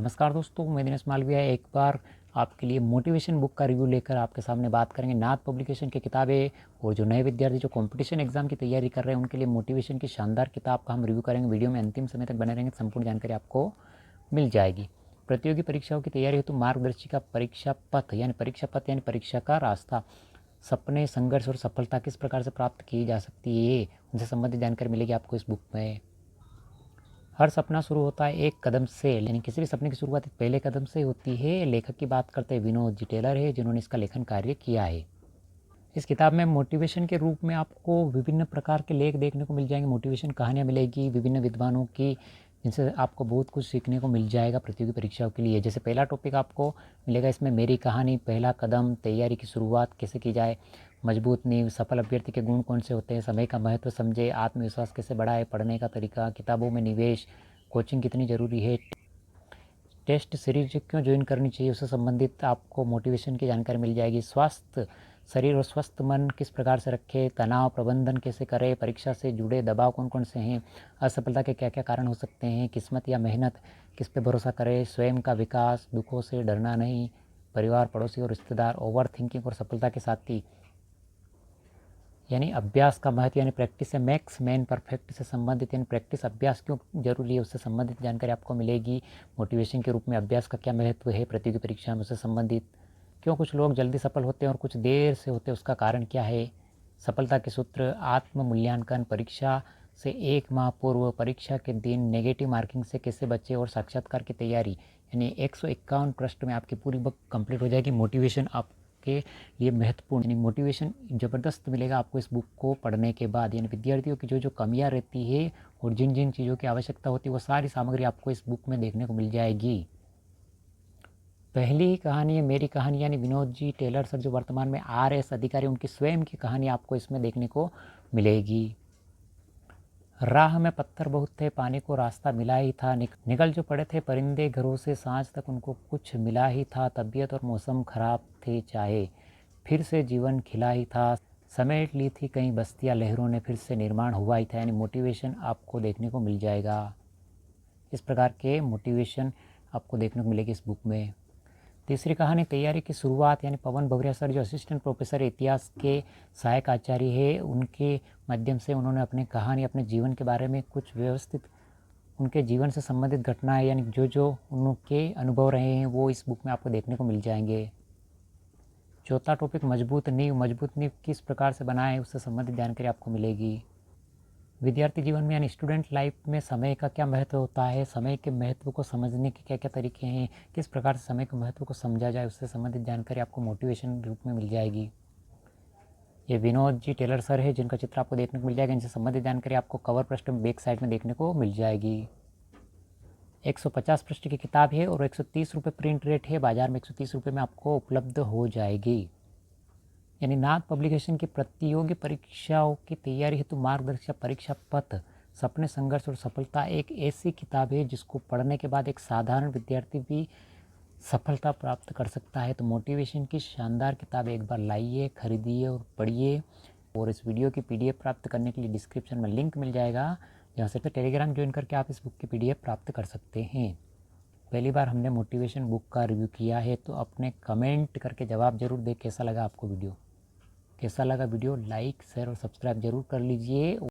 नमस्कार दोस्तों, मैं दिनेश मालविया एक बार आपके लिए मोटिवेशन बुक का रिव्यू लेकर आपके सामने बात करेंगे। नाथ पब्लिकेशन की किताबें और जो नए विद्यार्थी जो कंपटीशन एग्जाम की तैयारी कर रहे हैं उनके लिए मोटिवेशन की शानदार किताब का हम रिव्यू करेंगे। वीडियो में अंतिम समय तक बने रहेंगे, संपूर्ण जानकारी आपको मिल जाएगी। प्रतियोगी परीक्षाओं की तैयारी हेतु मार्गदर्शिका परीक्षा पथ यानी परीक्षा का रास्ता, सपने, संघर्ष और सफलता किस प्रकार से प्राप्त की जा सकती है, उनसे संबंधित जानकारी मिलेगी आपको इस बुक में। हर सपना शुरू होता है एक कदम से, यानी किसी भी सपने की शुरुआत एक पहले कदम से होती है। लेखक की बात करते हैं विनोद जी टेलर है, जिन्होंने इसका लेखन कार्य किया है। इस किताब में मोटिवेशन के रूप में आपको विभिन्न प्रकार के लेख देखने को मिल जाएंगे, मोटिवेशन कहानियाँ मिलेगी विभिन्न विद्वानों की, जिनसे आपको बहुत कुछ सीखने को मिल जाएगा प्रतियोगी परीक्षाओं के लिए। जैसे पहला टॉपिक आपको मिलेगा इसमें मेरी कहानी, पहला कदम, तैयारी की शुरुआत कैसे की जाए, मजबूत नींव, सफल अभ्यर्थी के गुण कौन से होते हैं, समय का महत्व समझे, आत्मविश्वास कैसे बढ़ाए, पढ़ने का तरीका, किताबों में निवेश, कोचिंग कितनी ज़रूरी है, टेस्ट सीरीज क्यों ज्वाइन करनी चाहिए, उससे संबंधित आपको मोटिवेशन की जानकारी मिल जाएगी। स्वास्थ्य शरीर और स्वस्थ मन किस प्रकार से रखें, तनाव प्रबंधन कैसे करें, परीक्षा से जुड़े दबाव कौन कौन से हैं, असफलता के क्या क्या कारण हो सकते हैं, किस्मत या मेहनत किस पे भरोसा करें, स्वयं का विकास, दुखों से डरना नहीं, परिवार, पड़ोसी और रिश्तेदार, ओवर थिंकिंग और सफलता के साथी, यानी अभ्यास का महत्व यानी प्रैक्टिस है, मैक्स मैन परफेक्ट से संबंधित यानी प्रैक्टिस अभ्यास क्यों जरूरी है उससे संबंधित जानकारी आपको मिलेगी। मोटिवेशन के रूप में अभ्यास का क्या महत्व है प्रतियोगी परीक्षा में, उससे संबंधित क्यों कुछ लोग जल्दी सफल होते हैं और कुछ देर से होते हैं, उसका कारण क्या है, सफलता के सूत्र, आत्म मूल्यांकन, परीक्षा से एक माह पूर्व, परीक्षा के दिन नेगेटिव मार्किंग से कैसे बचे और साक्षात्कार की तैयारी, यानी 151 पृष्ठ में आपकी पूरी बुक कंप्लीट हो जाएगी। मोटिवेशन आपके लिए महत्वपूर्ण, यानी मोटिवेशन ज़बरदस्त मिलेगा आपको इस बुक को पढ़ने के बाद। यानी विद्यार्थियों की जो जो कमियां रहती है और जिन जिन चीज़ों की आवश्यकता होती है वो सारी सामग्री आपको इस बुक में देखने को मिल जाएगी। पहली कहानी है मेरी कहानी, यानी विनोद जी टेलर सर जो वर्तमान में RS अधिकारी, उनकी स्वयं की कहानी आपको इसमें देखने को मिलेगी। राह में पत्थर बहुत थे, पानी को रास्ता मिला ही था, निकल जो पड़े थे परिंदे घरों से, सांझ तक उनको कुछ मिला ही था, तबीयत और मौसम खराब थे चाहे, फिर से जीवन खिला ही था, समेट ली थी कई बस्तियां लहरों ने, फिर से निर्माण हुआ ही था। यानी मोटिवेशन आपको देखने को मिल जाएगा। इस प्रकार के मोटिवेशन आपको देखने को मिलेगी इस बुक में। तीसरी कहानी तैयारी की शुरुआत, यानी पवन भवरिया सर जो असिस्टेंट प्रोफेसर इतिहास के सहायक आचार्य है, उनके माध्यम से उन्होंने अपनी कहानी, अपने जीवन के बारे में कुछ व्यवस्थित, उनके जीवन से संबंधित घटनाएं यानी जो जो उनके अनुभव रहे हैं वो इस बुक में आपको देखने को मिल जाएंगे। चौथा टॉपिक मजबूत नींव किस प्रकार से बनाएं, उससे संबंधित जानकारी आपको मिलेगी। विद्यार्थी जीवन में यानी स्टूडेंट लाइफ में समय का क्या महत्व होता है, समय के महत्व को समझने के क्या क्या तरीके हैं, किस प्रकार से समय के महत्व को समझा जाए, उससे संबंधित जानकारी आपको मोटिवेशन रूप में मिल जाएगी। ये विनोद जी टेलर सर है जिनका चित्र आपको देखने को मिल जाएगा, इनसे संबंधित जानकारी आपको कवर पृष्ठ में बैक साइड में देखने को मिल जाएगी। 150 पृष्ठ की किताब है और 130 रुपये प्रिंट रेट है, बाजार में 130 रुपये में आपको उपलब्ध हो जाएगी। यानी नाथ पब्लिकेशन की प्रतियोगी परीक्षाओं की तैयारी हेतु मार्गदर्शिका परीक्षा पथ, सपने, संघर्ष और सफलता एक ऐसी किताब है जिसको पढ़ने के बाद एक साधारण विद्यार्थी भी सफलता प्राप्त कर सकता है। तो मोटिवेशन की शानदार किताब एक बार लाइए, खरीदिए और पढ़िए। और इस वीडियो की PDF प्राप्त करने के लिए डिस्क्रिप्शन में लिंक मिल जाएगा, जहाँ से टेलीग्राम ज्वाइन करके आप इस बुक की PDF प्राप्त कर सकते हैं। पहली बार हमने मोटिवेशन बुक का रिव्यू किया है तो अपने कमेंट करके जवाब जरूर दें कैसा लगा आपको वीडियो। कैसा लगा वीडियो, लाइक शेयर और सब्सक्राइब जरूर कर लीजिए।